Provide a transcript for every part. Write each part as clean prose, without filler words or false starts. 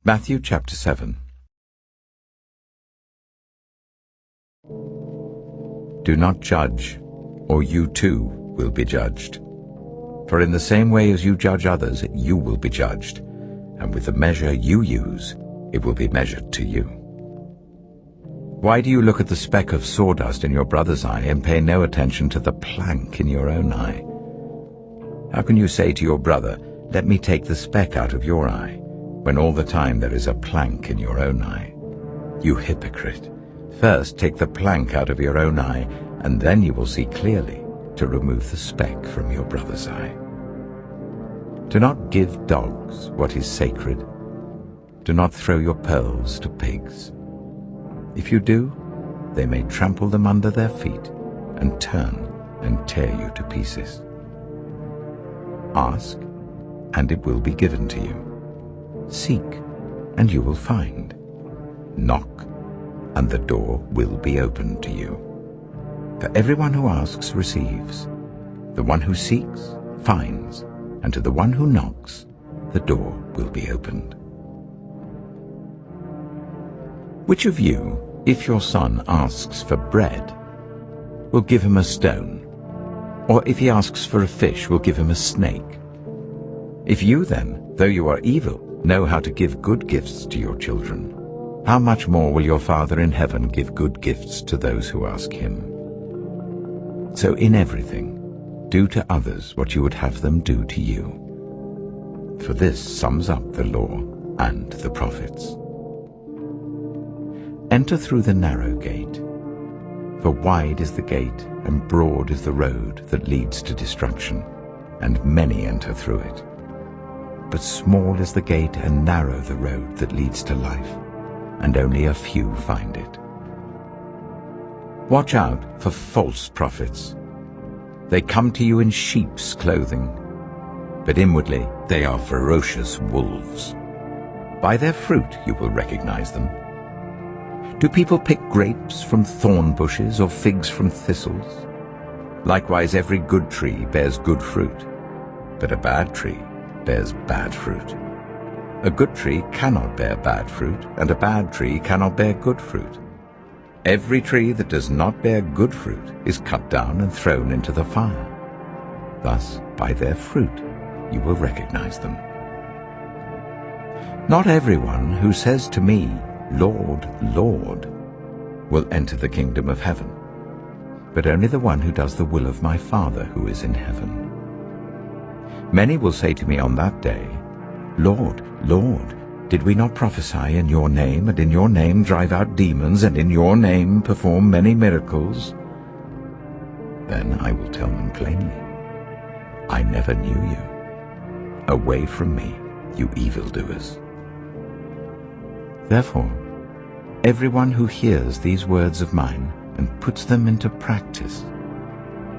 Matthew chapter 7. Do not judge, or you too will be judged. For in the same way as you judge others, you will be judged, and with the measure you use, it will be measured to you. Why do you look at the speck of sawdust in your brother's eye and pay no attention to the plank in your own eye? How can you say to your brother, "Let me take the speck out of your eye," when all the time there is a plank in your own eye? You hypocrite! First take the plank out of your own eye, and then you will see clearly to remove the speck from your brother's eye. Do not give dogs what is sacred. Do not throw your pearls to pigs. If you do, they may trample them under their feet and turn and tear you to pieces. Ask, and it will be given to you. Seek, and you will find. Knock, and the door will be opened to you. For everyone who asks receives, the one who seeks finds, and to the one who knocks the door will be opened. Which of you, if your son asks for bread, will give him a stone? Or if he asks for a fish, will give him a snake? If you then, though you are evil, know how to give good gifts to your children, how much more will your Father in heaven give good gifts to those who ask him? So in everything, do to others what you would have them do to you. For this sums up the law and the prophets. Enter through the narrow gate, for wide is the gate and broad is the road that leads to destruction, and many enter through it. But small is the gate and narrow the road that leads to life, and only a few find it. Watch out for false prophets. They come to you in sheep's clothing, but inwardly they are ferocious wolves. By their fruit you will recognize them. Do people pick grapes from thorn bushes or figs from thistles? Likewise every good tree bears good fruit, but a bad tree bears bad fruit. A good tree cannot bear bad fruit, and a bad tree cannot bear good fruit. Every tree that does not bear good fruit is cut down and thrown into the fire. Thus, by their fruit you will recognize them. Not everyone who says to me, "Lord, Lord," will enter the kingdom of heaven, but only the one who does the will of my Father who is in heaven. Many will say to me on that day, "Lord, Lord, did we not prophesy in your name, and in your name drive out demons, and in your name perform many miracles?" Then I will tell them plainly, "I never knew you. Away from me, you evildoers." Therefore, everyone who hears these words of mine and puts them into practice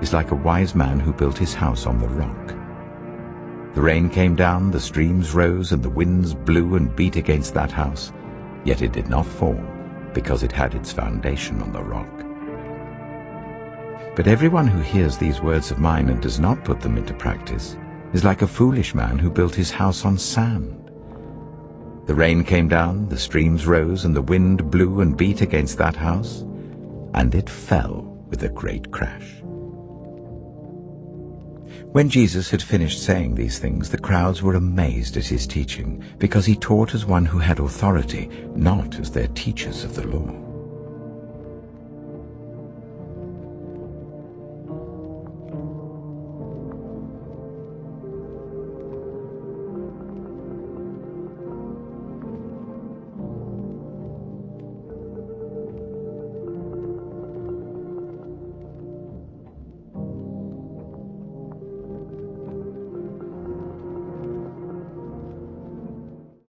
is like a wise man who built his house on the rock. The rain came down, the streams rose, and the winds blew and beat against that house, yet it did not fall, because it had its foundation on the rock. But everyone who hears these words of mine and does not put them into practice is like a foolish man who built his house on sand. The rain came down, the streams rose, and the wind blew and beat against that house, and it fell with a great crash. When Jesus had finished saying these things, the crowds were amazed at his teaching, because he taught as one who had authority, not as their teachers of the law.